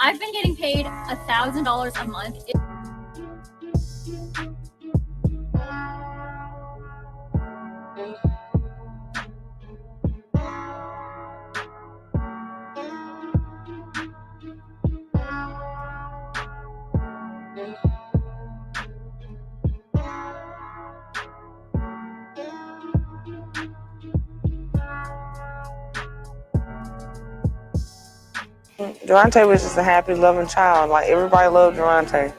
I've been getting paid $1,000 a month. Derontae was just a happy, loving child. Like, everybody loved Derontae.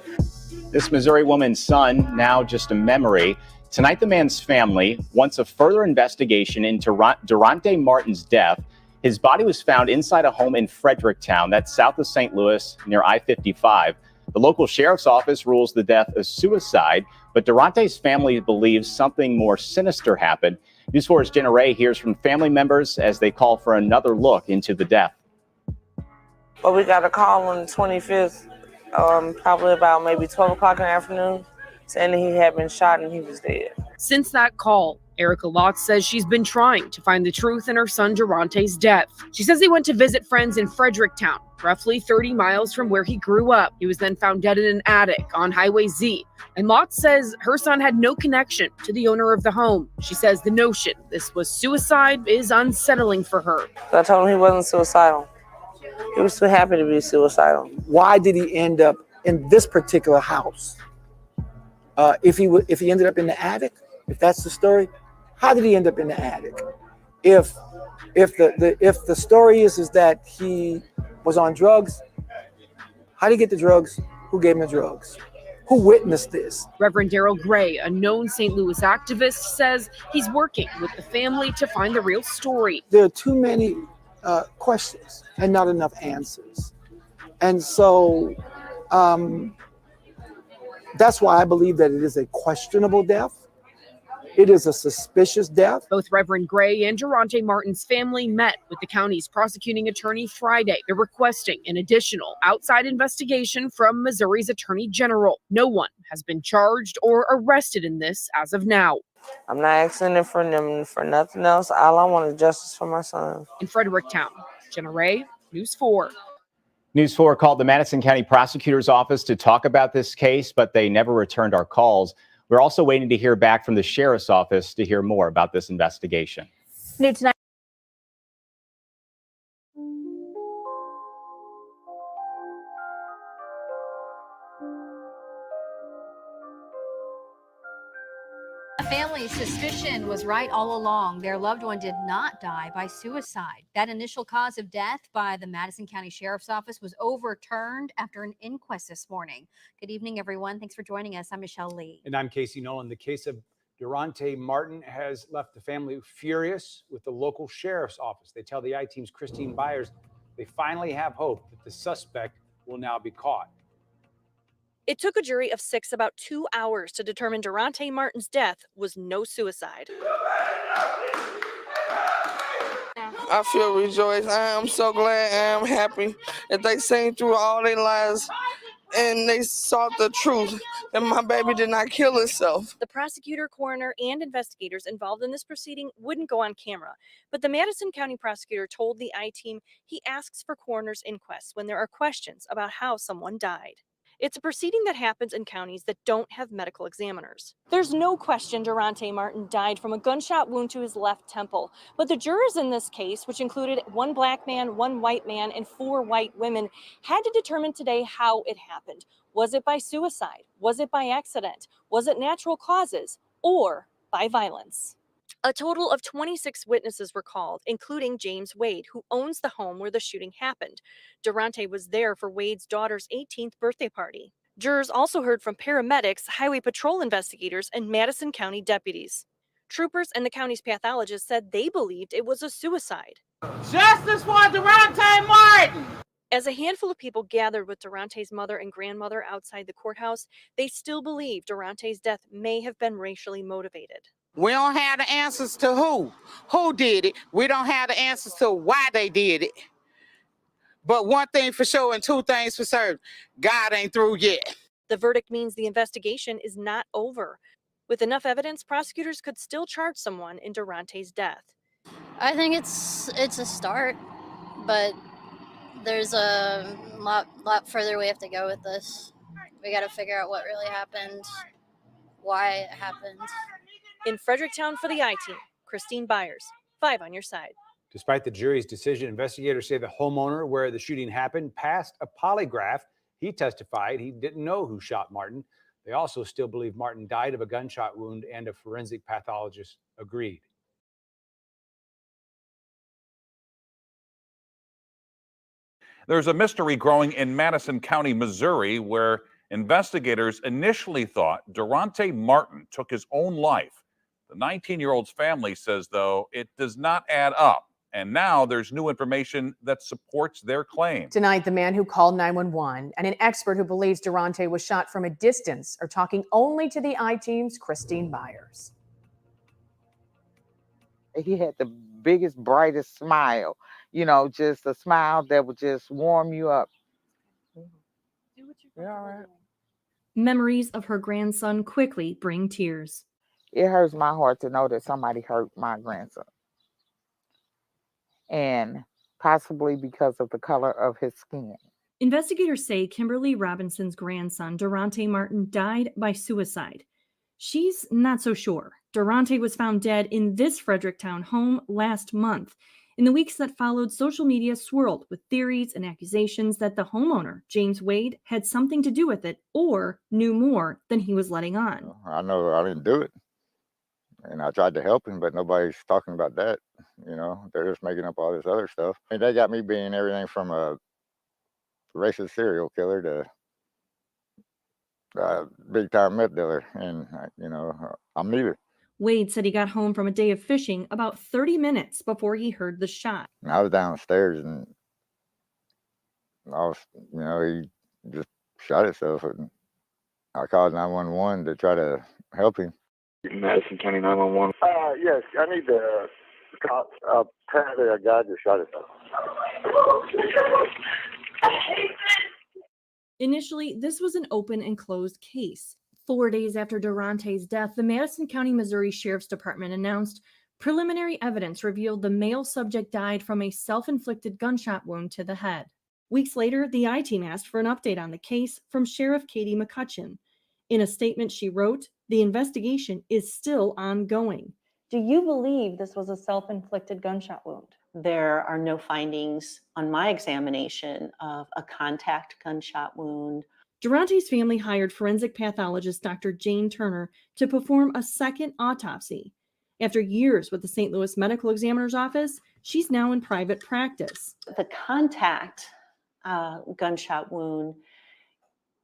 This Missouri woman's son, now just a memory. Tonight, the man's family wants a further investigation into Derontae Martin's death. His body was found inside a home in Fredericktown, that's south of St. Louis, near I-55. The local sheriff's office rules the death a suicide, but Derontae's family believes something more sinister happened. News 4's Jenna Ray hears from family members as they call for another look into the death. But we got a call on the 25th, probably about maybe 12 o'clock in the afternoon, saying that he had been shot and he was dead. Since that call, Erica Lotz says she's been trying to find the truth in her son Derontae's death. She says he went to visit friends in Fredericktown, roughly 30 miles from where he grew up. He was then found dead in an attic on Highway Z. And Lotz says her son had no connection to the owner of the home. She says the notion this was suicide is unsettling for her. So I told him he wasn't suicidal. He was too happy to be suicidal. Why did he end up in this particular house? If he ended up in the attic, if that's the story, how did he end up in the attic? If the story is that he was on drugs, how did he get the drugs? Who gave him the drugs? Who witnessed this? Reverend Daryl Gray, a known St. Louis activist, says he's working with the family to find the real story. There are too many questions and not enough answers. And so that's why I believe that it is a questionable death. It is a suspicious death. Both Reverend Gray and Derontae Martin's family met with the county's prosecuting attorney Friday. They're requesting an additional outside investigation from Missouri's Attorney General. No one has been charged or arrested in this as of now. I'm not asking them for nothing else. All I want is justice for my son. In Fredericktown, Jenna Ray, News 4. News 4 called the Madison County Prosecutor's Office to talk about this case, but they never returned our calls. We're also waiting to hear back from the Sheriff's Office to hear more about this investigation. New tonight. The family's suspicion was right all along. Their loved one did not die by suicide. That initial cause of death by the Madison County Sheriff's Office was overturned after an inquest this morning. Good evening, everyone. Thanks for joining us. I'm Michelle Lee. And I'm Casey Nolan. The case of Derontae Martin has left the family furious with the local sheriff's office. They tell the I-Team's Christine Byers they finally have hope that the suspect will now be caught. It took a jury of 6 about 2 hours to determine Derontae Martin's death was no suicide. I feel rejoiced. I am so glad. I am happy that they seen through all their lies and they sought the truth that my baby did not kill himself. The prosecutor, coroner, and investigators involved in this proceeding wouldn't go on camera, but the Madison County prosecutor told the I-Team he asks for coroner's inquests when there are questions about how someone died. It's a proceeding that happens in counties that don't have medical examiners. There's no question Derontae Martin died from a gunshot wound to his left temple, but the jurors in this case, which included 1 black man, 1 white man, and 4 white women, had to determine today how it happened. Was it by suicide? Was it by accident? Was it natural causes? Or by violence? A total of 26 witnesses were called, including James Wade, who owns the home where the shooting happened. Derontae was there for Wade's daughter's 18th birthday party. Jurors also heard from paramedics, highway patrol investigators, and Madison County deputies. Troopers and the county's pathologist said they believed it was a suicide. Justice for Derontae Martin! As a handful of people gathered with Derontae's mother and grandmother outside the courthouse, they still believe Derontae's death may have been racially motivated. We don't have the answers to who did it. We don't have the answers to why they did it. But one thing for sure and 2 things for certain, God ain't through yet. The verdict means the investigation is not over. With enough evidence, prosecutors could still charge someone in Derontae's death. I think it's a start, but there's a lot further we have to go with this. We got to figure out what really happened, why it happened. In Fredericktown for the I-Team, Christine Byers, 5 on your side. Despite the jury's decision, investigators say the homeowner where the shooting happened passed a polygraph. He testified he didn't know who shot Martin. They also still believe Martin died of a gunshot wound, and a forensic pathologist agreed. There's a mystery growing in Madison County, Missouri, where investigators initially thought Derontae Martin took his own life. The 19-year-old's family says, though, it does not add up. And now there's new information that supports their claim. Tonight, the man who called 911 and an expert who believes Derontae was shot from a distance are talking only to the I-Team's Christine Byers. He had the biggest, brightest smile, you know, just a smile that would just warm you up. Yeah, all right. Memories of her grandson quickly bring tears. It hurts my heart to know that somebody hurt my grandson. And possibly because of the color of his skin. Investigators say Kimberly Robinson's grandson, Derontae Martin, died by suicide. She's not so sure. Derontae was found dead in this Fredericktown home last month. In the weeks that followed, social media swirled with theories and accusations that the homeowner, James Wade, had something to do with it or knew more than he was letting on. I know I didn't do it. And I tried to help him, but nobody's talking about that. You know, they're just making up all this other stuff. And they got me being everything from a racist serial killer to a big-time meth dealer. And, you know, I'm neither. Wade said he got home from a day of fishing about 30 minutes before he heard the shot. And I was downstairs and I was, you know, he just shot himself. And I called 911 to try to help him. Madison County 911. Yes, I need the cops. Apparently a guy just shot himself. Initially, this was an open and closed case. 4 days after Derontae's death, the Madison County, Missouri Sheriff's Department announced preliminary evidence revealed the male subject died from a self-inflicted gunshot wound to the head. Weeks later, the I-Team asked for an update on the case from Sheriff Katie McCutcheon. In a statement she wrote, the investigation is still ongoing. Do you believe this was a self-inflicted gunshot wound? There are no findings on my examination of a contact gunshot wound. Derontae's family hired forensic pathologist Dr. Jane Turner to perform a second autopsy. After years with the St. Louis Medical Examiner's Office, she's now in private practice. The contact gunshot wound,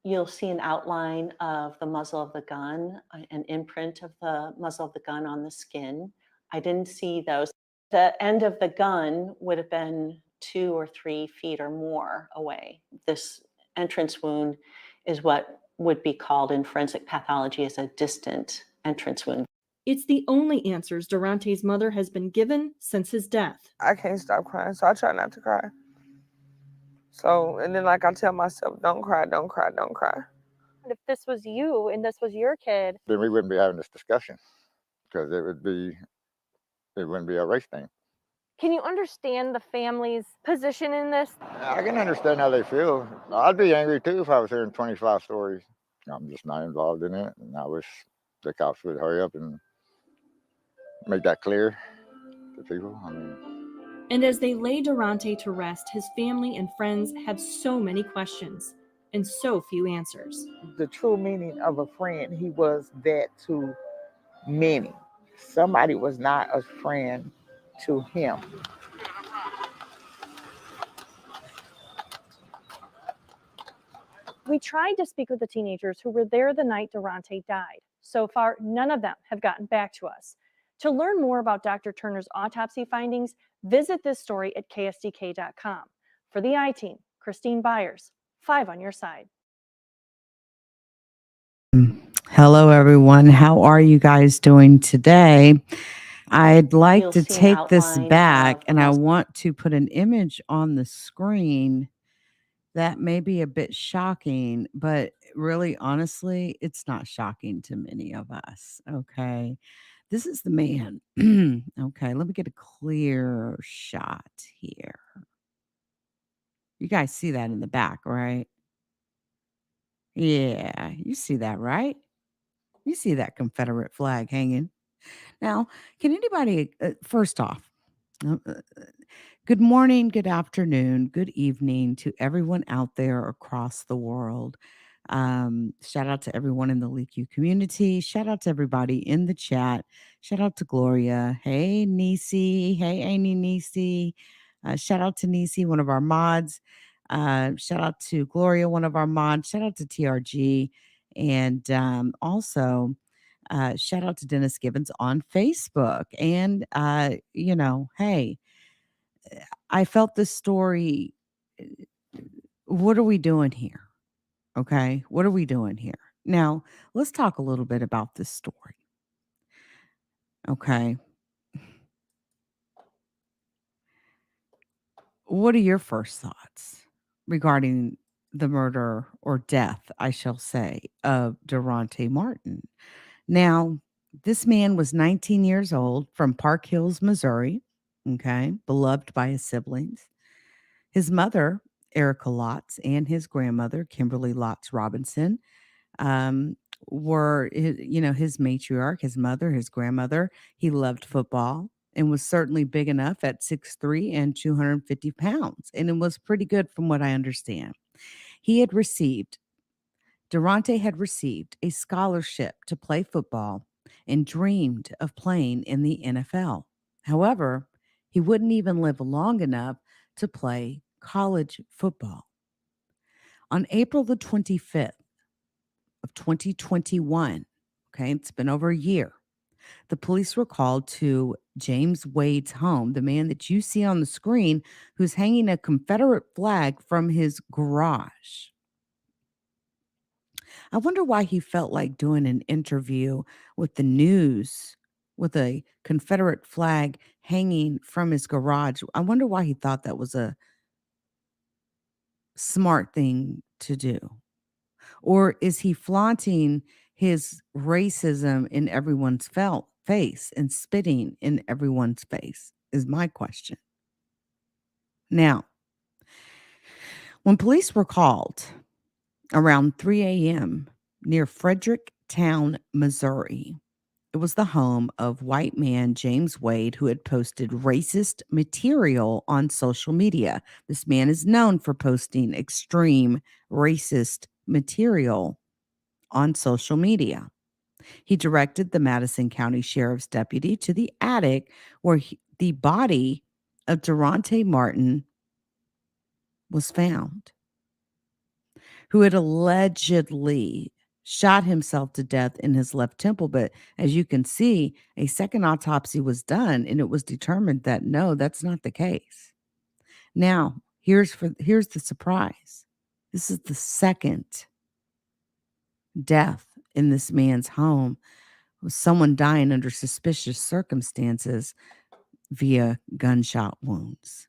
you'll see an outline of the muzzle of the gun, an imprint of the muzzle of the gun on the skin. I didn't see those. The end of the gun would have been 2 or 3 feet or more away. This entrance wound is what would be called in forensic pathology as a distant entrance wound. It's the only answers Derontae's mother has been given since his death. I can't stop crying, so I try not to cry. So, and then like I tell myself, don't cry, don't cry, don't cry. If this was you and this was your kid, Then we wouldn't be having this discussion because it wouldn't be a race thing. can you understand the family's position in this? I can understand how they feel. I'd be angry too if I was hearing 25 stories. I'm just not involved in it, and I wish the cops would hurry up and make that clear to people. I mean, And as they lay Derontae to rest, his family and friends have so many questions and so few answers. The true meaning of a friend, he was that to many. Somebody was not a friend to him. We tried to speak with the teenagers who were there the night Derontae died. So far, none of them have gotten back to us. To learn more about Dr. Turner's autopsy findings, visit this story at ksdk.com. For the I-Team, Christine Byers, 5 on your side. Hello, everyone. How are you guys doing today? I'd like to take this back, and I want to put an image on the screen that may be a bit shocking, but really, honestly, it's not shocking to many of us. Okay. This is the man. Okay, let me get a clear shot here. You guys see that in the back, right? Yeah, you see that, right? You see that Confederate flag hanging. Now, can anybody, first off, uh, uh, good morning, good afternoon, good evening to everyone out there across the world. Shout out to everyone in the LeakU community. Shout out to everybody in the chat. Shout out to Gloria. Hey, Nisi. Hey, Amy Nisi. Shout out to Nisi, one of our mods. Shout out to Gloria, one of our mods. Shout out to TRG. And also, shout out to Dennis Gibbons on Facebook. And, hey, I felt this story. What are we doing here? Okay. What are we doing here? Now, let's talk a little bit about this story. Okay. What are your first thoughts regarding the murder or death, I shall say, of Derontae Martin? Now, this man was 19 years old from Park Hills, Missouri. Okay. Beloved by his siblings. His mother, Erica Lotz, and his grandmother, Kimberly Lotz Robinson, were his matriarch, his mother, his grandmother. He loved football and was certainly big enough at 6'3" and 250 pounds. And it was pretty good from what I understand. Derontae had received a scholarship to play football and dreamed of playing in the NFL. However, he wouldn't even live long enough to play college football. On April the 25th of 2021, okay, it's been over a year, the police were called to James Wade's home, the man that you see on the screen who's hanging a Confederate flag from his garage. I wonder why he felt like doing an interview with the news with a Confederate flag hanging from his garage. I wonder why he thought that was a smart thing to do. Or is he flaunting his racism in everyone's face and spitting in everyone's face is my question. Now, when police were called around 3 a.m. near Fredericktown, Missouri, it was the home of white man James Wade, who had posted racist material on social media. This man is known for posting extreme racist material on social media. He directed the Madison County Sheriff's deputy to the attic where the body of Derontae Martin was found, who had allegedly shot himself to death in his left temple. But as you can see, a second autopsy was done and it was determined that no, that's not the case. Now, here's the surprise. This is the second death in this man's home, with someone dying under suspicious circumstances via gunshot wounds.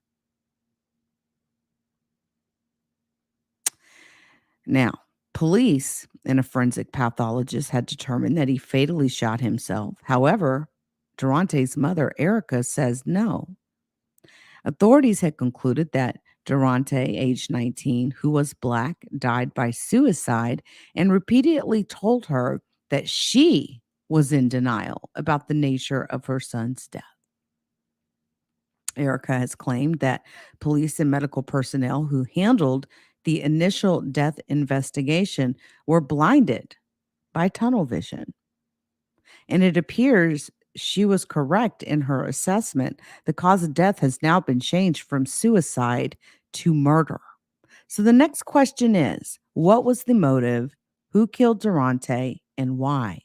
Now, police and a forensic pathologist had determined that he fatally shot himself. However, Derontae's mother, Erica, says no. Authorities had concluded that Derontae, age 19, who was Black, died by suicide and repeatedly told her that she was in denial about the nature of her son's death. Erica has claimed that police and medical personnel who handled the initial death investigation were blinded by tunnel vision. And it appears she was correct in her assessment. The cause of death has now been changed from suicide to murder. So the next question is, what was the motive? Who killed Derontae and why?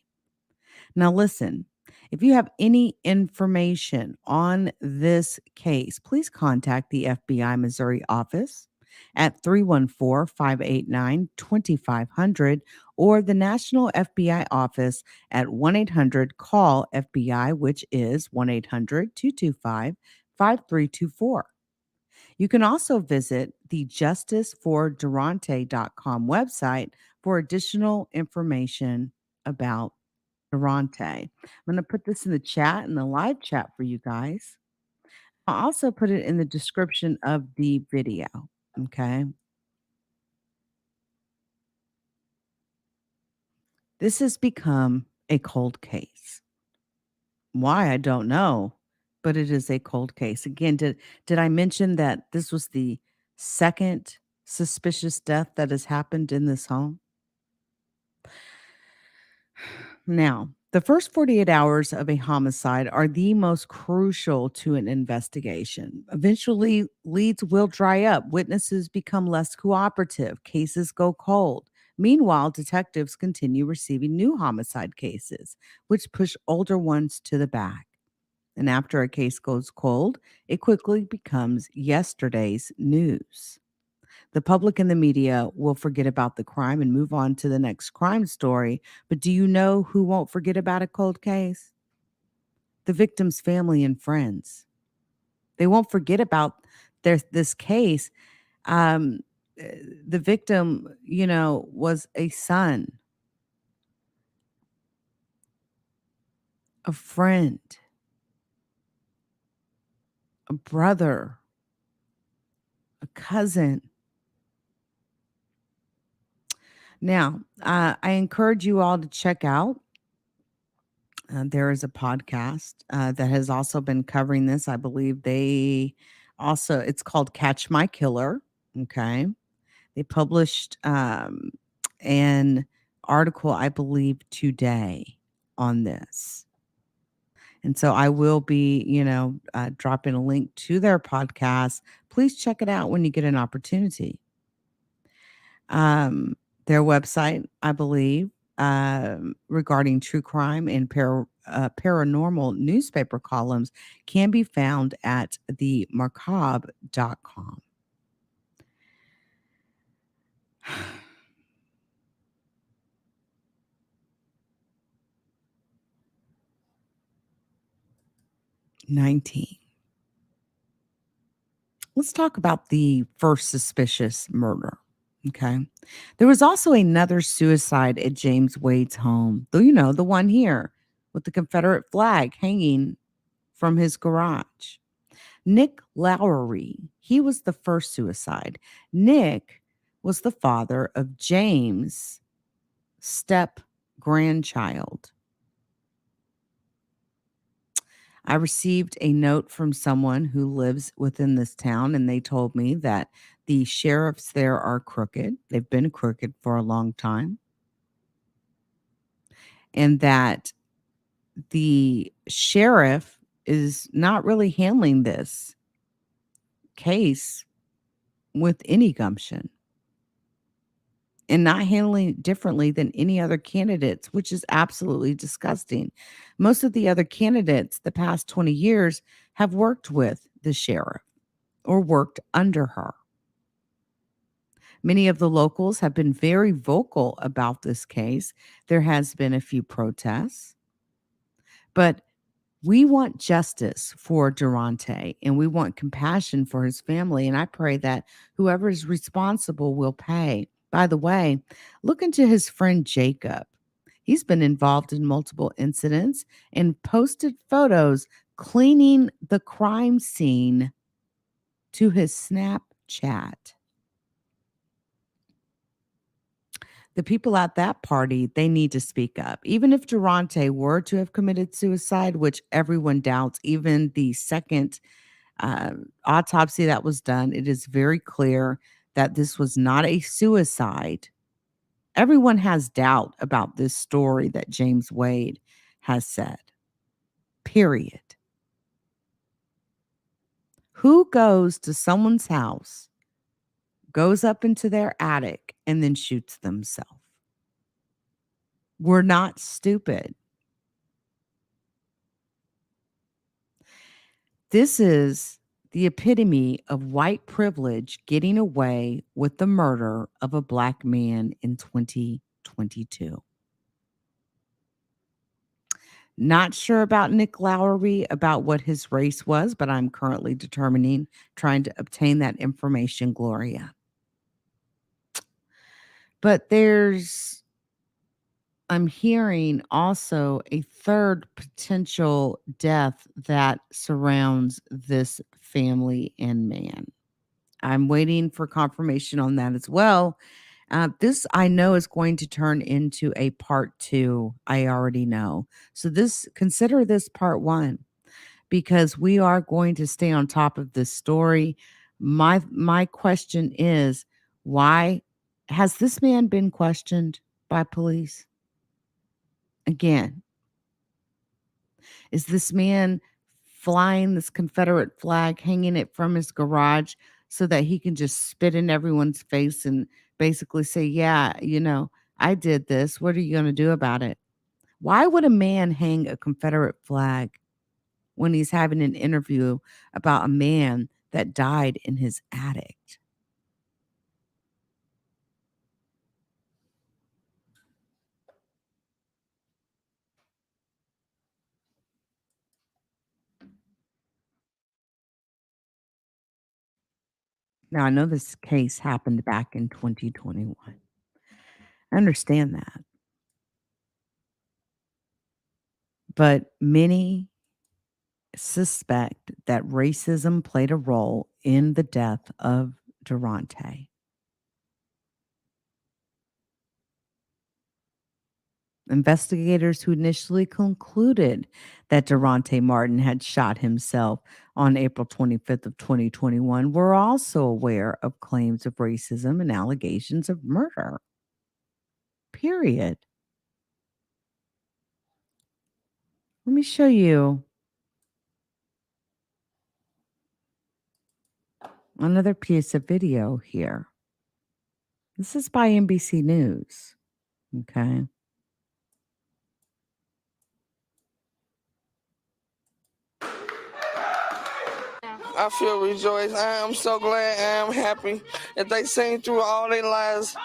Now listen, if you have any information on this case, please contact the FBI Missouri office at 314-589-2500 or the National FBI office at 1-800-CALL-FBI, which is 1-800-225-5324. You can also visit the justiceforderontae.com website for additional information about Derontae. I'm going to put this in the chat, in the live chat for you guys. I'll also put it in the description of the video. Okay. This has become a cold case. Why, I don't know, but it is a cold case. Again, did I mention that this was the second suspicious death that has happened in this home? Now, the first 48 hours of a homicide are the most crucial to an investigation. Eventually, leads will dry up, witnesses become less cooperative, cases go cold. Meanwhile, detectives continue receiving new homicide cases, which push older ones to the back. And after a case goes cold, it quickly becomes yesterday's news. The public and the media will forget about the crime and move on to the next crime story. But do you know who won't forget about a cold case? The victim's family and friends. They won't forget about this case. Um, the victim, was a son, a friend, a brother, a cousin. Now, I encourage you all to check out. There is a podcast that has also been covering this. I believe it's called Catch My Killer. Okay. They published an article, I believe, today on this. And so I will be, dropping a link to their podcast. Please check it out when you get an opportunity. Their website, I believe, regarding true crime and paranormal newspaper columns can be found at themarcabre.com. Let's talk about the first suspicious murder. Okay. There was also another suicide at James Wade's home. The one here with the Confederate flag hanging from his garage. Nick Lowery, he was the first suicide. Nick was the father of James' step grandchild. I received a note from someone who lives within this town, and they told me that the sheriffs there are crooked. They've been crooked for a long time. And that the sheriff is not really handling this case with any gumption and not handling it differently than any other candidates, which is absolutely disgusting. Most of the other candidates the past 20 years have worked with the sheriff or worked under her. Many of the locals have been very vocal about this case. There has been a few protests, but we want justice for Derontae, and we want compassion for his family. And I pray that whoever is responsible will pay. By the way, look into his friend Jacob. He's been involved in multiple incidents and posted photos cleaning the crime scene to his Snapchat. The people at that party, they need to speak up. Even if Derontae were to have committed suicide, which everyone doubts, even the second autopsy that was done, it is very clear that this was not a suicide. Everyone has doubt about this story that James Wade has said. Period. Who goes to someone's house, goes up into their attic, and then shoots themselves? We're not stupid. This is the epitome of white privilege getting away with the murder of a black man in 2022. Not sure about Nick Lowery, about what his race was, but I'm currently trying to obtain that information, Gloria. But I'm hearing also a third potential death that surrounds this family and man. I'm waiting for confirmation on that as well. This I know is going to turn into a part 2. I already know. So consider this part 1 because we are going to stay on top of this story. My question is, why has this man been questioned by police? Again, is this man flying this Confederate flag, hanging it from his garage so that he can just spit in everyone's face and basically say, yeah, I did this. What are you going to do about it? Why would a man hang a Confederate flag when he's having an interview about a man that died in his attic? Now, I know this case happened back in 2021. I understand that. But many suspect that racism played a role in the death of Derontae. Investigators who initially concluded that Derontae Martin had shot himself on April 25th of 2021 were also aware of claims of racism and allegations of murder. Period. Let me show you another piece of video here. This is by NBC News. Okay. I feel rejoiced. I am so glad. I am happy that they seen through all their lies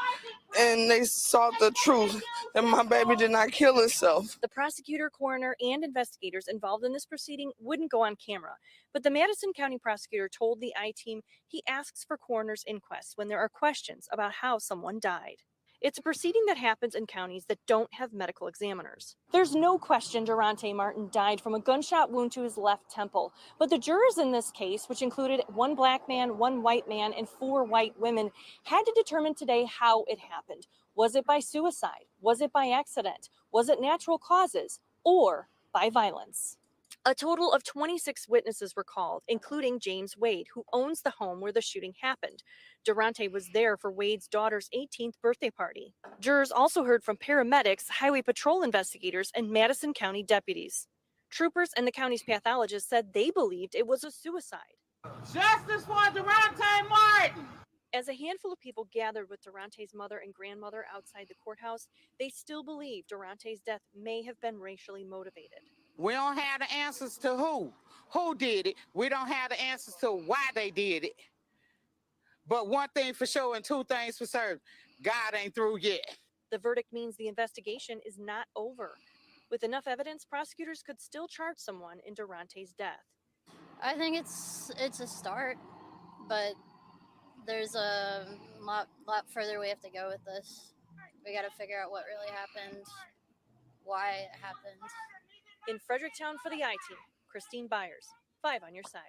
and they sought the truth that my baby did not kill himself. The prosecutor, coroner, and investigators involved in this proceeding wouldn't go on camera, but the Madison County prosecutor told the I-Team he asks for coroner's inquests when there are questions about how someone died. It's a proceeding that happens in counties that don't have medical examiners. There's no question Derontae Martin died from a gunshot wound to his left temple, but the jurors in this case, which included 1 black man, 1 white man, and 4 white women, had to determine today how it happened. Was it by suicide? Was it by accident? Was it natural causes? Or by violence? A total of 26 witnesses were called, including James Wade, who owns the home where the shooting happened. Derontae was there for Wade's daughter's 18th birthday party. Jurors also heard from paramedics, highway patrol investigators, and Madison County deputies. Troopers and the county's pathologist said they believed it was a suicide. Justice for Derontae Martin! As a handful of people gathered with Derontae's mother and grandmother outside the courthouse, they still believe Derontae's death may have been racially motivated. We don't have the answers to who did it. We don't have the answers to why they did it. But one thing for sure and 2 things for certain, God ain't through yet. The verdict means the investigation is not over. With enough evidence, prosecutors could still charge someone in Derontae's death. I think it's a start, but there's a lot further we have to go with this. We got to figure out what really happened, why it happened. In Fredericktown for the I-Team, Christine Byers, 5 on your side.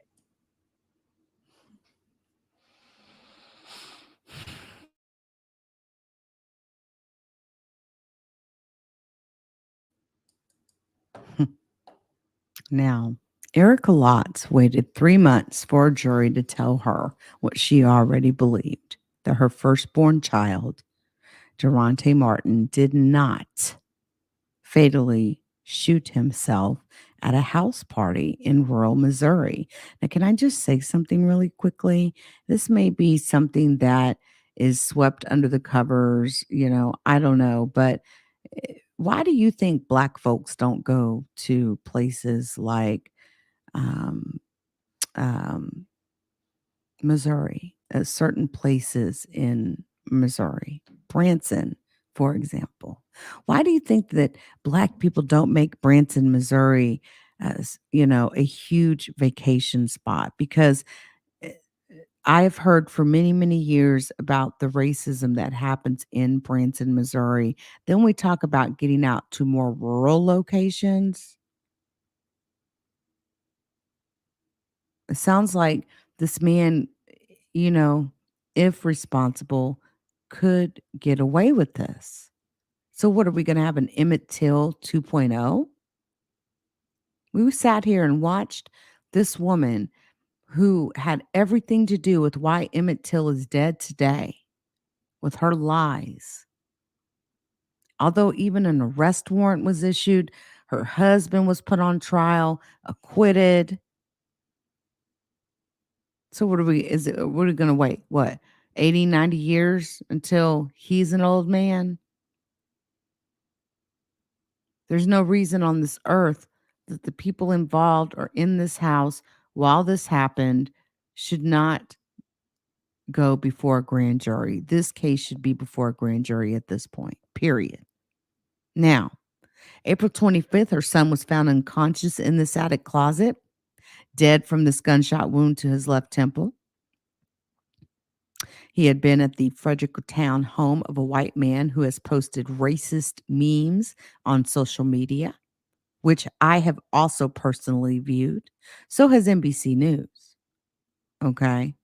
Now, Erica Lotz waited 3 months for a jury to tell her what she already believed, that her firstborn child, Derontae Martin, did not fatally shoot himself at a house party in rural Missouri. Now, can I just say something really quickly? This may be something that is swept under the covers, I don't know, but why do you think Black folks don't go to places like Missouri, certain places in Missouri, Branson, for example? Why do you think that Black people don't make Branson, Missouri, as a huge vacation spot? Because I've heard for many, many years about the racism that happens in Branson, Missouri. Then we talk about getting out to more rural locations. It sounds like this man, if responsible, could get away with this. So what are we going to have, an Emmett Till 2.0? We sat here and watched this woman who had everything to do with why Emmett Till is dead today, with her lies. Although even an arrest warrant was issued, her husband was put on trial, acquitted. So what are we going to wait? What, 80, 90 years until he's an old man? There's no reason on this earth that the people involved or in this house while this happened should not go before a grand jury. This case should be before a grand jury at this point, period. Now, April 25th, her son was found unconscious in this attic closet, dead from this gunshot wound to his left temple. He had been at the Fredericktown home of a white man who has posted racist memes on social media, which I have also personally viewed. So has NBC News. Okay.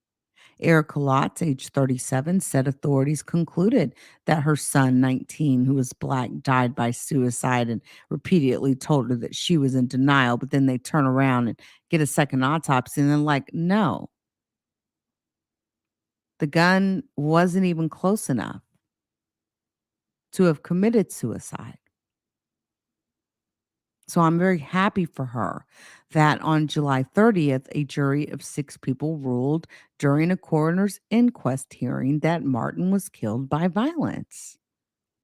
Erica Lotz, age 37, said authorities concluded that her son, 19, who was black, died by suicide, and repeatedly told her that she was in denial. But then they turn around and get a second autopsy and they're like, no. The gun wasn't even close enough to have committed suicide. So I'm very happy for her that on July 30th, a jury of 6 people ruled during a coroner's inquest hearing that Martin was killed by violence.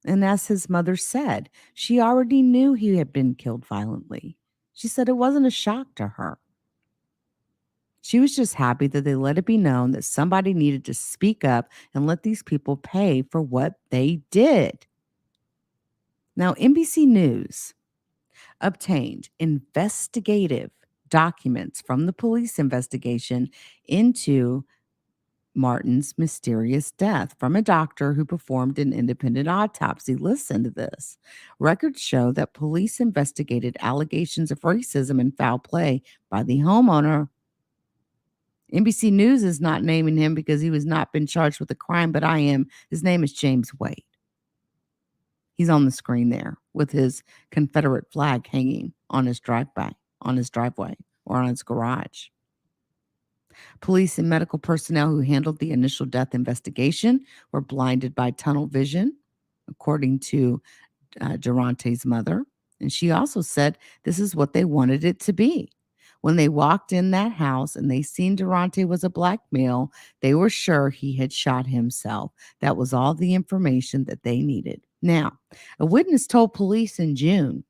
And as his mother said, she already knew he had been killed violently. She said it wasn't a shock to her. She was just happy that they let it be known that somebody needed to speak up and let these people pay for what they did. Now, NBC News obtained investigative documents from the police investigation into Martin's mysterious death from a doctor who performed an independent autopsy. Listen to this. Records show that police investigated allegations of racism and foul play by the homeowner. NBC News is not naming him because he was not been charged with a crime, but I am. His name is James Wade. He's on the screen there with his Confederate flag hanging on his driveway, or on his garage. Police and medical personnel who handled the initial death investigation were blinded by tunnel vision, according to Derontae's mother. And she also said this is what they wanted it to be. When they walked in that house and they seen Derontae was a black male, they were sure he had shot himself. That was all the information that they needed. Now, a witness told police in June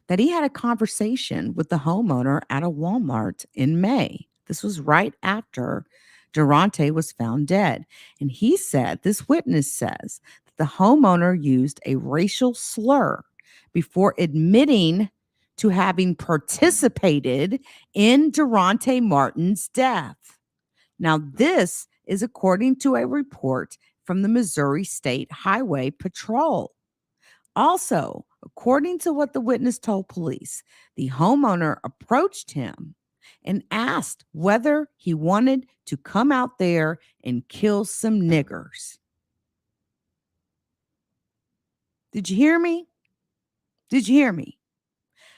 that he had a conversation with the homeowner at a Walmart in May. This was right after Derontae was found dead. And he said, this witness says, that the homeowner used a racial slur before admitting to having participated in Derontae Martin's death. Now, this is according to a report from the Missouri State Highway Patrol. Also, according to what the witness told police, the homeowner approached him and asked whether he wanted to come out there and kill some niggers. Did you hear me? Did you hear me?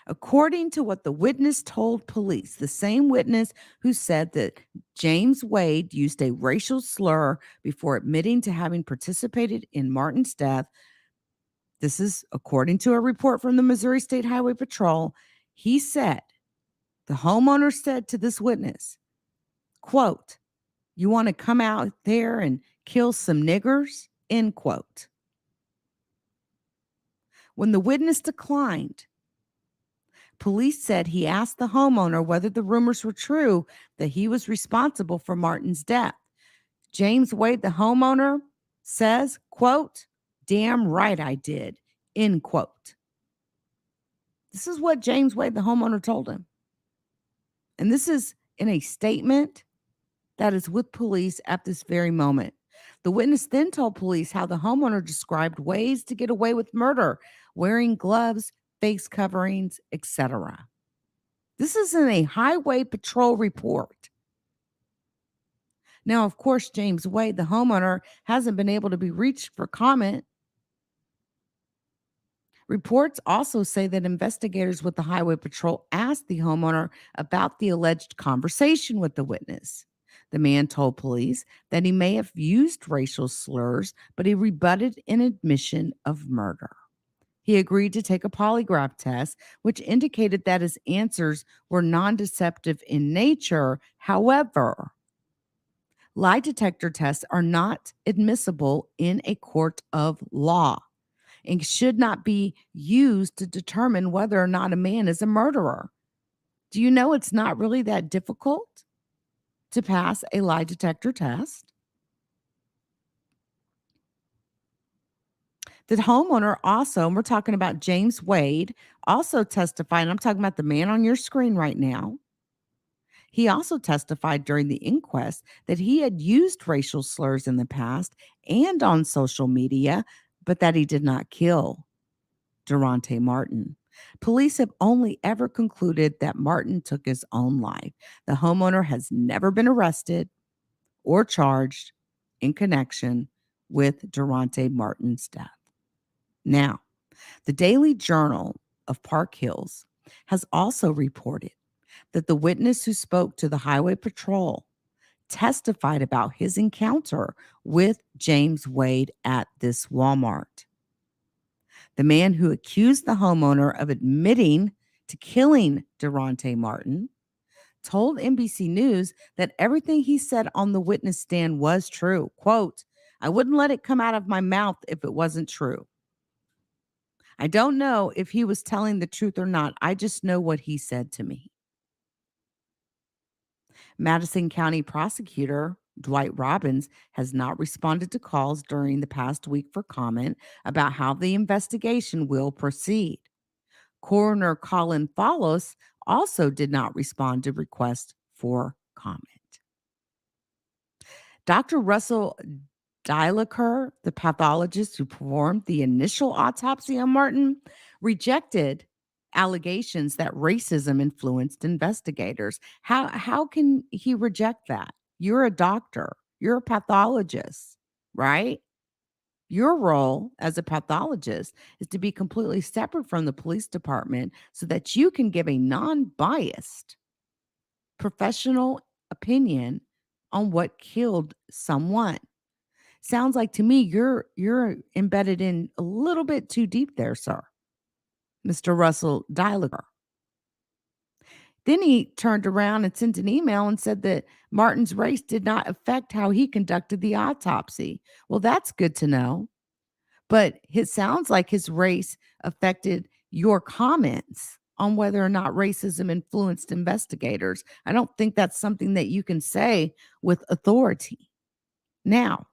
According to what the witness told police, the same witness who said that James Wade used a racial slur before admitting to having participated in Martin's death, this is according to a report from the Missouri State Highway Patrol, he said, the homeowner said to this witness, quote, "You want to come out there and kill some niggers?" End quote. When the witness declined, police said he asked the homeowner whether the rumors were true that he was responsible for Martin's death. James Wade, the homeowner, says, quote, "Damn right I did," end quote. This is what James Wade, the homeowner, told him. And this is in a statement that is with police at this very moment. The witness then told police how the homeowner described ways to get away with murder, wearing gloves, face coverings, etc. This is in a highway patrol report. Now, of course, James Wade, the homeowner, hasn't been able to be reached for comment. Reports also say that investigators with the Highway Patrol asked the homeowner about the alleged conversation with the witness. The man told police that he may have used racial slurs, but he rebutted an admission of murder. He agreed to take a polygraph test, which indicated that his answers were non-deceptive in nature. However, lie detector tests are not admissible in a court of law and should not be used to determine whether or not a man is a murderer. Do you know it's not really that difficult to pass a lie detector test? The homeowner also, and we're talking about James Wade, also testified, and I'm talking about the man on your screen right now. He also testified during the inquest that he had used racial slurs in the past and on social media, but that he did not kill Derontae Martin. Police have only ever concluded that Martin took his own life. The homeowner has never been arrested or charged in connection with Derontae Martin's death. Now, the Daily Journal of Park Hills has also reported that the witness who spoke to the Highway Patrol testified about his encounter with James Wade at this Walmart. The man who accused the homeowner of admitting to killing Derontae Martin told NBC News that everything he said on the witness stand was true. Quote, "I wouldn't let it come out of my mouth if it wasn't true. I don't know if he was telling the truth or not. I just know what he said to me." Madison County Prosecutor Dwight Robbins has not responded to calls during the past week for comment about how the investigation will proceed. Coroner Colin Follos also did not respond to requests for comment. Dr. Russell Deidiker, the pathologist who performed the initial autopsy on Martin, rejected allegations that racism influenced investigators. How can he reject that? You're a doctor, you're a pathologist, right? Your role as a pathologist is to be completely separate from the police department so that you can give a non-biased professional opinion on what killed someone. Sounds like to me you're embedded in a little bit too deep there, sir. Mr. Russell Deidiker. Then he turned around and sent an email and said that Martin's race did not affect how he conducted the autopsy. Well, that's good to know. But it sounds like his race affected your comments on whether or not racism influenced investigators. I don't think that's something that you can say with authority. Now,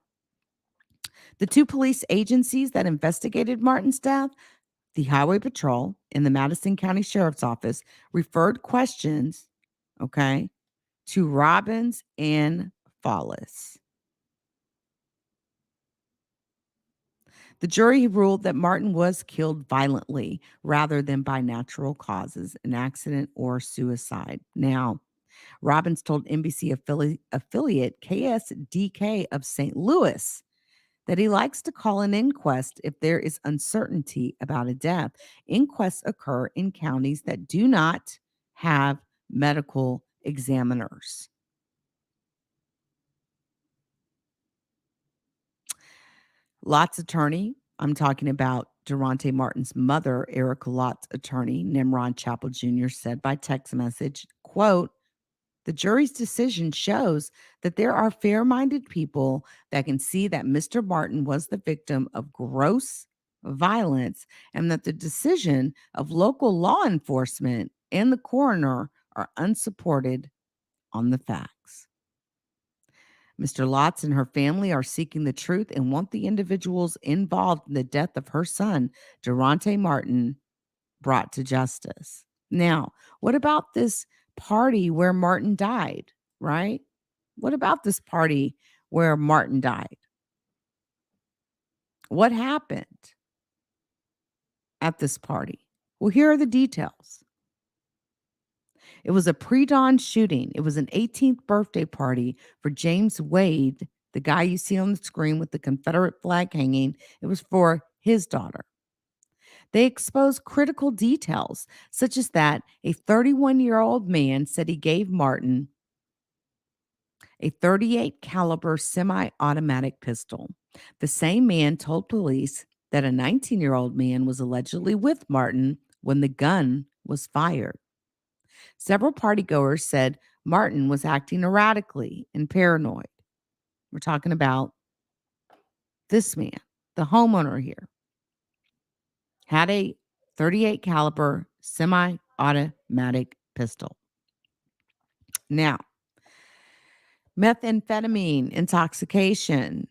the two police agencies that investigated Martin's death, the Highway Patrol and the Madison County Sheriff's Office, referred questions, to Robbins and Follis. The jury ruled that Martin was killed violently rather than by natural causes, an accident or suicide. Now, Robbins told NBC affiliate KSDK of St. Louis that he likes to call an inquest if there is uncertainty about a death. Inquests occur in counties that do not have medical examiners. Lott's attorney, I'm talking about Derontae Martin's mother, Erica Lott's attorney, Nimrod Chappell Jr., said by text message, quote, "The jury's decision shows that there are fair-minded people that can see that Mr. Martin was the victim of gross violence and that the decision of local law enforcement and the coroner are unsupported on the facts. Mr. Lotz and her family are seeking the truth and want the individuals involved in the death of her son, Derontae Martin, brought to justice." Now, what about this party where Martin died, right? What about this party where Martin died? What happened at this party? Well, here are the details. It was a pre-dawn shooting. It was an 18th birthday party for James Wade, the guy you see on the screen with the Confederate flag hanging. It was for his daughter. They exposed critical details, such as that a 31-year-old man said he gave Martin a 38 caliber semi-automatic pistol. The same man told police that a 19-year-old man was allegedly with Martin when the gun was fired. Several partygoers said Martin was acting erratically and paranoid. We're talking about this man, the homeowner here, had a 38 caliber semi-automatic pistol. Now, methamphetamine intoxication.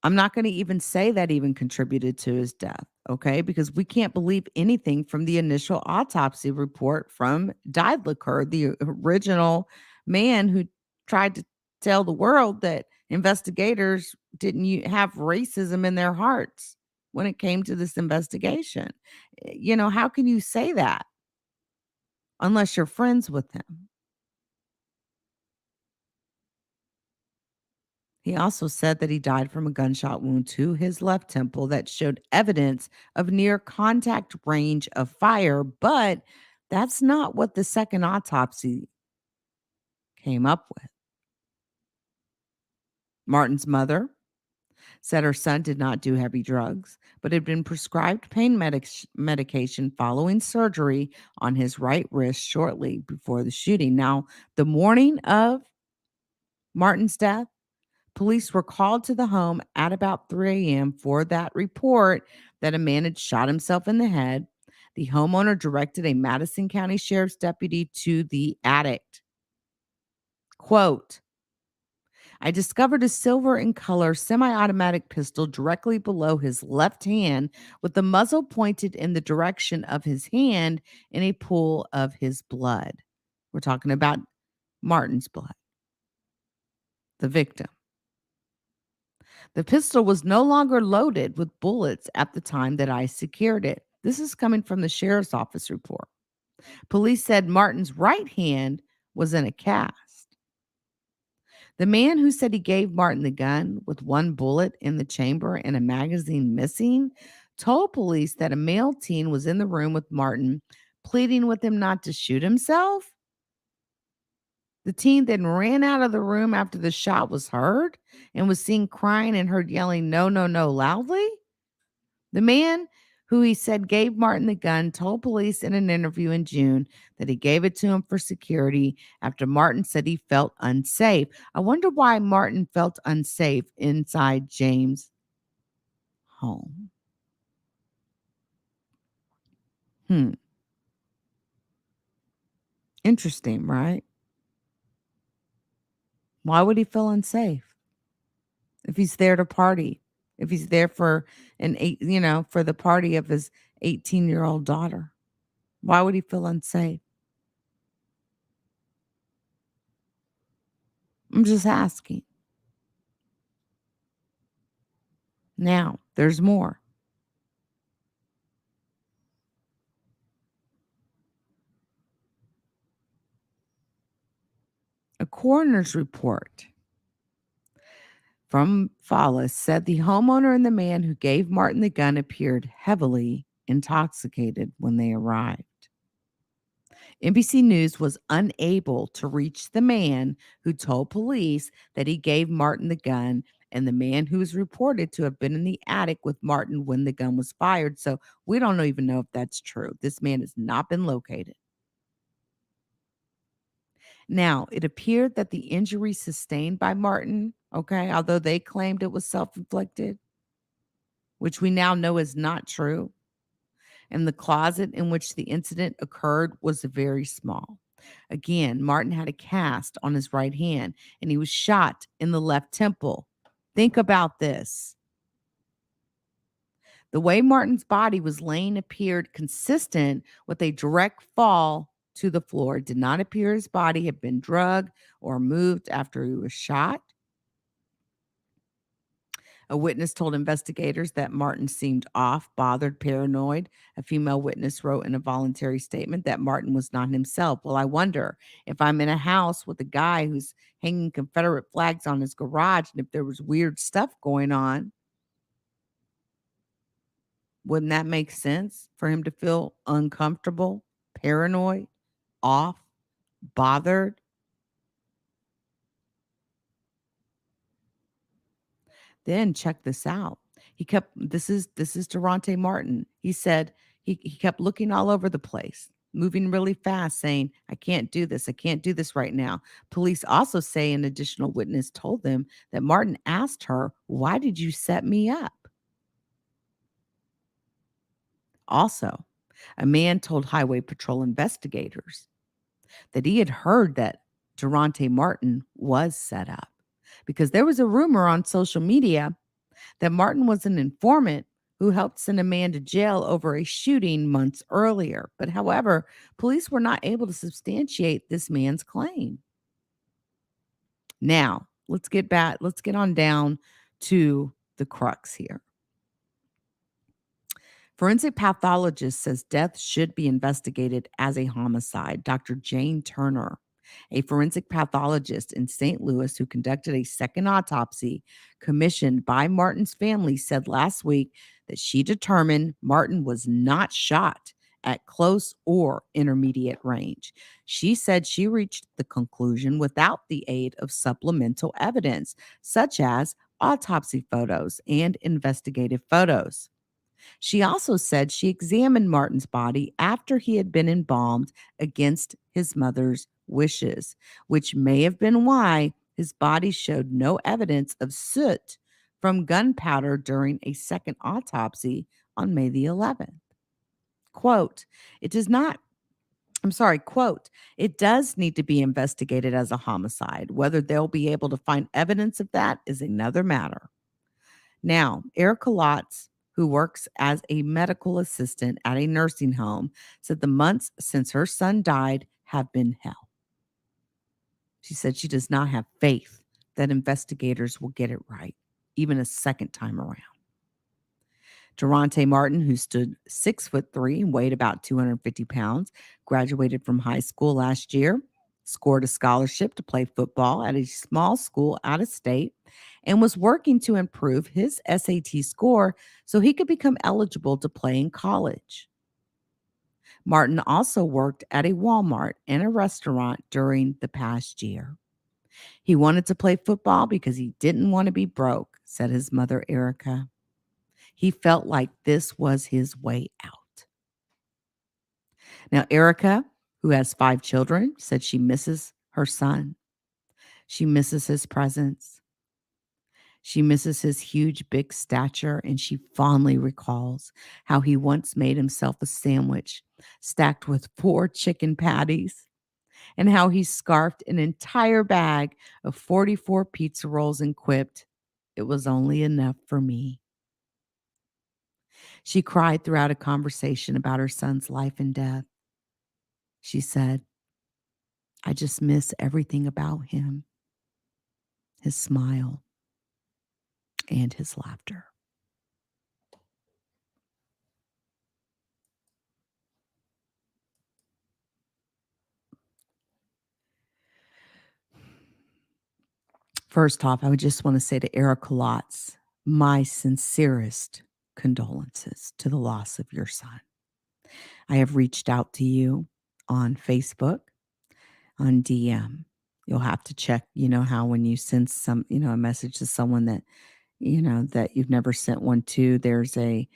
I'm not going to even say that even contributed to his death, okay? Because we can't believe anything from the initial autopsy report from Deidiker, the original man who tried to tell the world that investigators didn't have racism in their hearts when it came to this investigation. You know, how can you say that unless you're friends with him? He also said that he died from a gunshot wound to his left temple that showed evidence of near contact range of fire, but that's not what the second autopsy came up with. Martin's mother said her son did not do heavy drugs, but had been prescribed pain medication following surgery on his right wrist shortly before the shooting. Now, the morning of Martin's death, police were called to the home at about 3 a.m. for that report that a man had shot himself in the head. The homeowner directed a Madison County Sheriff's deputy to the attic. Quote, I discovered a silver in color semi-automatic pistol directly below his left hand with the muzzle pointed in the direction of his hand in a pool of his blood. We're talking about Martin's blood, the victim. The pistol was no longer loaded with bullets at the time that I secured it. This is coming from the sheriff's office report. Police said Martin's right hand was in a cast. The man who said he gave Martin the gun with one bullet in the chamber and a magazine missing told police that a male teen was in the room with Martin, pleading with him not to shoot himself. The teen then ran out of the room after the shot was heard and was seen crying and heard yelling, no, no, no, loudly. The man who he said gave Martin the gun told police in an interview in June that he gave it to him for security after Martin said he felt unsafe. I wonder why Martin felt unsafe inside James' home. Interesting, right? Why would he feel unsafe if he's there to party? If he's there for for the party of his 18-year-old daughter, why would he feel unsafe? I'm just asking. Now, there's more. A coroner's report from Follis said the homeowner and the man who gave Martin the gun appeared heavily intoxicated when they arrived. NBC News was unable to reach the man who told police that he gave Martin the gun and the man who was reported to have been in the attic with Martin when the gun was fired. So we don't even know if that's true. This man has not been located. Now, it appeared that the injury sustained by Martin, okay, although they claimed it was self-inflicted, which we now know is not true, and the closet in which the incident occurred was very small. Again, Martin had a cast on his right hand, and he was shot in the left temple. Think about this. The way Martin's body was laying appeared consistent with a direct fall to the floor. It did not appear his body had been drugged or moved after he was shot. A witness told investigators that Martin seemed off, bothered, paranoid. A female witness wrote in a voluntary statement that Martin was not himself. Well, I wonder if I'm in a house with a guy who's hanging Confederate flags on his garage, and if there was weird stuff going on, wouldn't that make sense for him to feel uncomfortable, paranoid, off, bothered? Then check this out. This is Derontae Martin. He said he kept looking all over the place, moving really fast, saying, I can't do this. I can't do this right now. Police also say an additional witness told them that Martin asked her, why did you set me up? Also, a man told Highway Patrol investigators that he had heard that Derontae Martin was set up because there was a rumor on social media that Martin was an informant who helped send a man to jail over a shooting months earlier. But however, police were not able to substantiate this man's claim. Now, let's get on down to the crux here. Forensic pathologist says death should be investigated as a homicide. Dr. Jane Turner, a forensic pathologist in St. Louis who conducted a second autopsy commissioned by Martin's family, said last week that she determined Martin was not shot at close or intermediate range. She said she reached the conclusion without the aid of supplemental evidence, such as autopsy photos and investigative photos. She also said she examined Martin's body after he had been embalmed against his mother's wishes, which may have been why his body showed no evidence of soot from gunpowder during a second autopsy on May the 11th. Quote, it does need to be investigated as a homicide. Whether they'll be able to find evidence of that is another matter. Now, Erica Lotz, who works as a medical assistant at a nursing home, said the months since her son died have been hell. She said she does not have faith that investigators will get it right, even a second time around. Derontae Martin, who stood 6'3" and weighed about 250 pounds, graduated from high school last year, scored a scholarship to play football at a small school out of state, and was working to improve his SAT score so he could become eligible to play in college. Martin also worked at a Walmart and a restaurant during the past year. He wanted to play football because he didn't want to be broke, said his mother, Erica. He felt like this was his way out. Now, Erica, who has 5 children, said she misses her son. She misses his presence. She misses his huge, big stature, and she fondly recalls how he once made himself a sandwich stacked with 4 chicken patties, and how he scarfed an entire bag of 44 pizza rolls and quipped, "It was only enough for me." She cried throughout a conversation about her son's life and death. She said, "I just miss everything about him, his smile and his laughter." First off, I would just want to say to Erica Lotz, my sincerest condolences to the loss of your son. I have reached out to you on Facebook, on DM. You'll have to check, how when you send a message to someone that, that you've never sent one to, there's a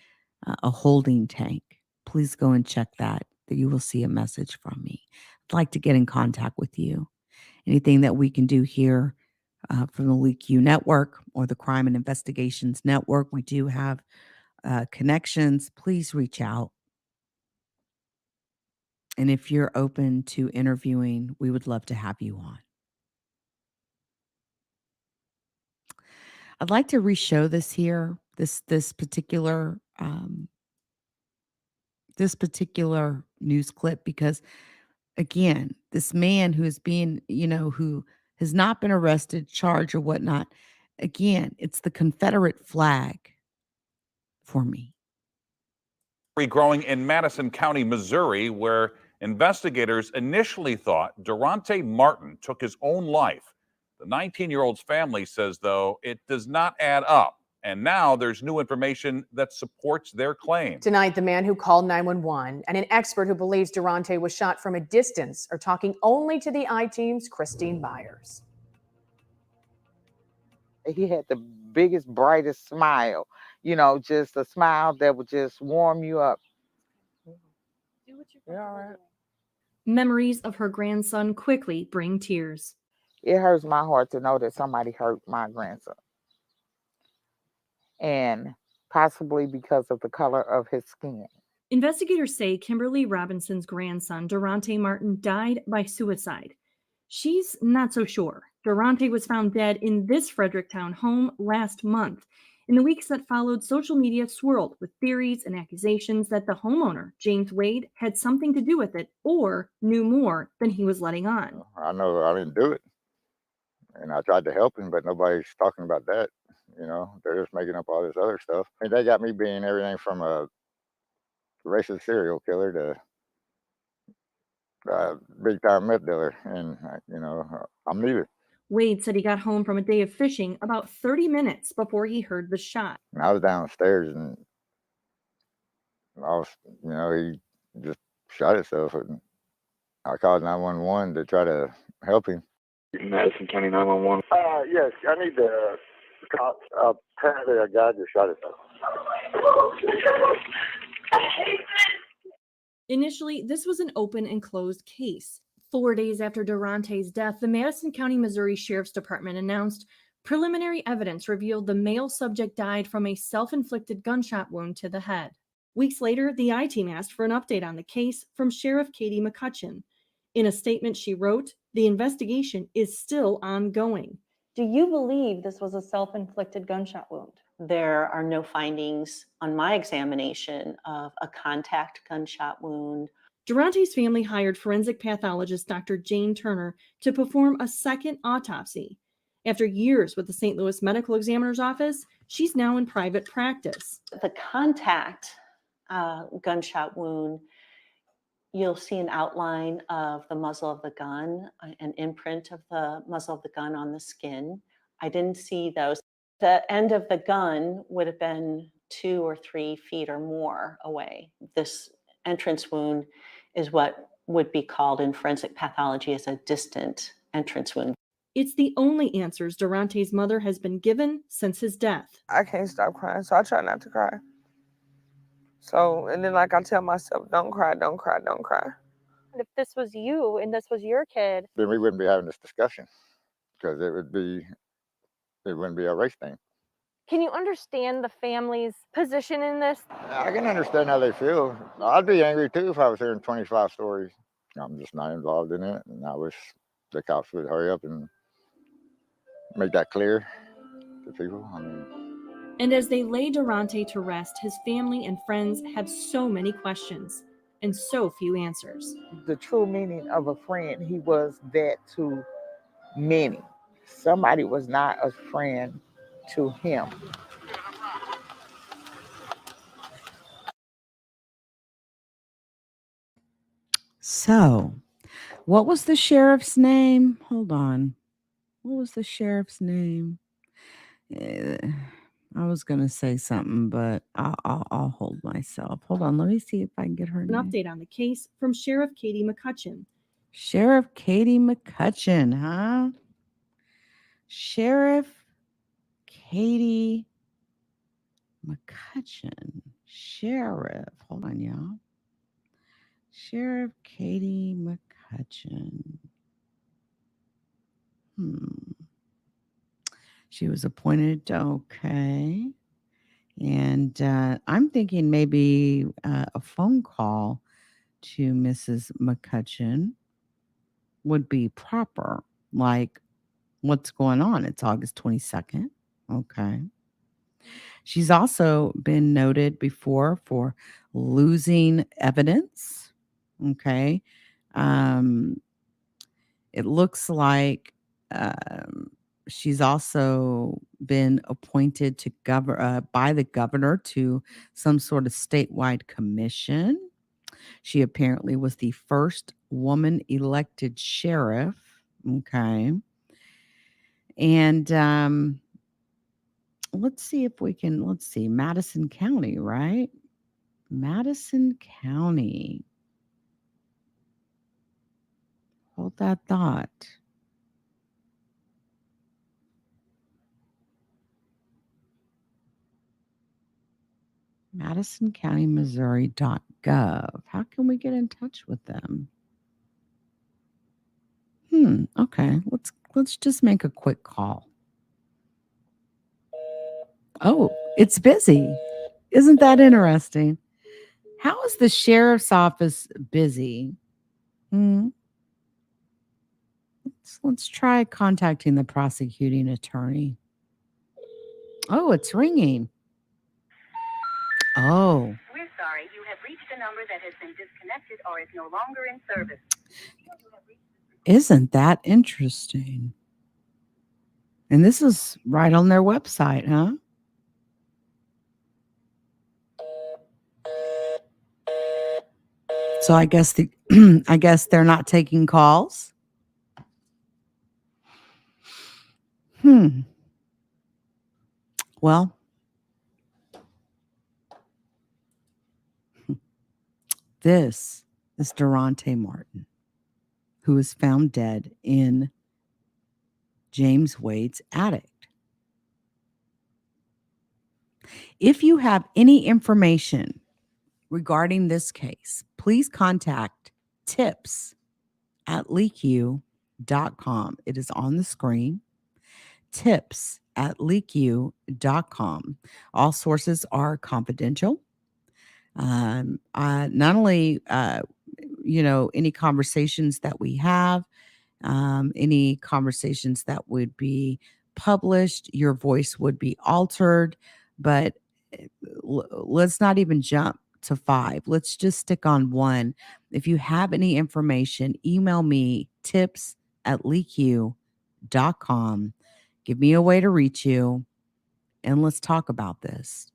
holding tank. Please go and check that you will see a message from me. I'd like to get in contact with you. Anything that we can do here from the Leak U Network or the Crime and Investigations Network, we do have connections. Please reach out. And if you're open to interviewing, we would love to have you on. I'd like to re-show this here, this particular news clip, because again, this man who's being, who has not been arrested, charged, or whatnot, Again, it's the Confederate flag for me. Growing in Madison County, Missouri, where investigators initially thought Derontae Martin took his own life. The 19-year-old's family says, though, it does not add up. And now there's new information that supports their claim. Tonight, the man who called 911 and an expert who believes Derontae was shot from a distance are talking only to the I-Team's Christine Byers. He had the biggest, brightest smile, you know, just a smile that would just warm you up. You're all right. Memories of her grandson quickly bring tears. It hurts my heart to know that somebody hurt my grandson. And possibly because of the color of his skin. Investigators say Kimberly Robinson's grandson, Derontae Martin, died by suicide. She's not so sure. Derontae was found dead in this Fredericktown home last month. In the weeks that followed, social media swirled with theories and accusations that the homeowner, James Wade, had something to do with it or knew more than he was letting on. I know I didn't do it. And I tried to help him, but nobody's talking about that. You know, they're just making up all this other stuff. I mean, they got me being everything from a racist serial killer to a big-time meth dealer. And, you know, I'm neither. Wade said he got home from a day of fishing about 30 minutes before he heard the shot. And I was downstairs and I was, you know, he just shot himself. And I called 911 to try to help him. Madison County 911. Yes, I need the cops. Apparently a guy just shot himself. Initially, this was an open and closed case. 4 days after Derontae's death, the Madison County, Missouri Sheriff's Department announced preliminary evidence revealed the male subject died from a self-inflicted gunshot wound to the head. Weeks later, the I-Team asked for an update on the case from Sheriff Katie McCutcheon. In a statement she wrote, the investigation is still ongoing. Do you believe this was a self-inflicted gunshot wound? There are no findings on my examination of a contact gunshot wound. Derontae's family hired forensic pathologist Dr. Jane Turner to perform a second autopsy. After years with the St. Louis Medical Examiner's Office, she's now in private practice. The contact gunshot wound, you'll see an outline of the muzzle of the gun, an imprint of the muzzle of the gun on the skin. I didn't see those. The end of the gun would have been 2 or 3 feet or more away. This entrance wound is what would be called in forensic pathology as a distant entrance wound. It's the only answers Derontae's mother has been given since his death. I can't stop crying, so I try not to cry. So, and then like I tell myself, don't cry, don't cry, don't cry. If this was you and this was your kid, Then we wouldn't be having this discussion because it wouldn't be a race thing. can you understand the family's position in this? I can understand how they feel. I'd be angry too if I was hearing 25 stories. I'm just not involved in it. And I wish the cops would hurry up and make that clear to people. I mean, And as they lay Derontae to rest, his family and friends have so many questions and so few answers. The true meaning of a friend, he was that to many. Somebody was not a friend to him. So, what was the sheriff's name? Hold on. What was the sheriff's name? I was going to say something, but I'll hold myself. Hold on. Let me see if I can get her An name. update on the case from Sheriff Katie McCutcheon. Sheriff Katie McCutcheon, huh? Sheriff Katie McCutcheon. Sheriff. Hold on, y'all. Sheriff Katie McCutcheon. She was appointed, okay. And I'm thinking maybe a phone call to Mrs. McCutcheon would be proper. Like, what's going on? It's August 22nd. Okay. She's also been noted before for losing evidence. Okay. It looks like she's also been appointed to by the governor to some sort of statewide commission. She apparently was the first woman elected sheriff. Okay. And let's see, Madison County, right? Madison County. Hold that thought. Madison County, Missouri.gov. How can we get in touch with them? Okay. Let's just make a quick call. Oh, it's busy. Isn't that interesting? How is the sheriff's office busy? Let's try contacting the prosecuting attorney. Oh, it's ringing. Oh. We're sorry, you have reached a number that has been disconnected or is no longer in service. Isn't that interesting? And this is right on their website, huh? So I guess I guess they're not taking calls. Well, this is Derontae Martin, who was found dead in James Wade's attic. If you have any information regarding this case, please contact tips@leaku.com. It is on the screen. tips@leaku.com. All sources are confidential. Not only, any conversations that we have, any conversations that would be published, your voice would be altered, but let's not even jump to 5. Let's just stick on 1. If you have any information, email me tips@leaku.com. Give me a way to reach you, and let's talk about this,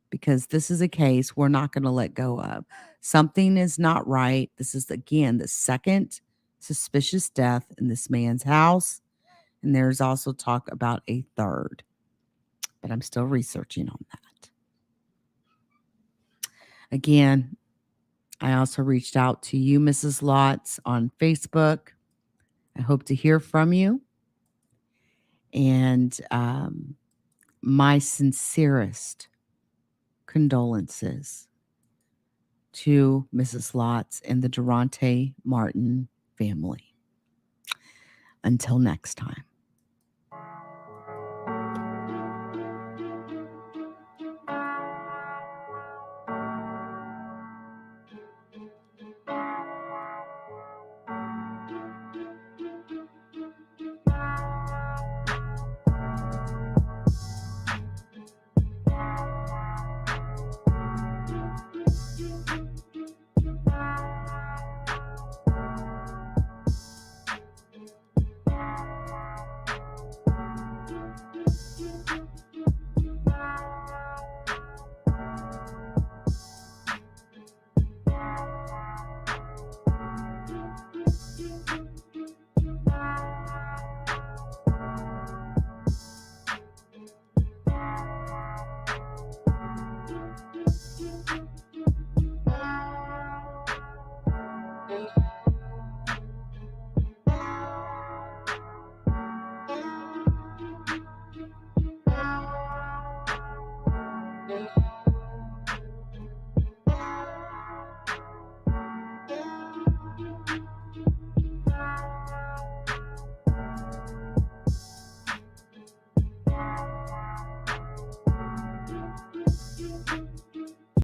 because this is a case we're not going to let go of. Something is not right. This is, again, the second suspicious death in this man's house, and there's also talk about a third, but I'm still researching on that. Again, I also reached out to you, Mrs. Lotz, on Facebook. I hope to hear from you. And my sincerest condolences to Mrs. Lotz and the Derontae Martin family. Until next time.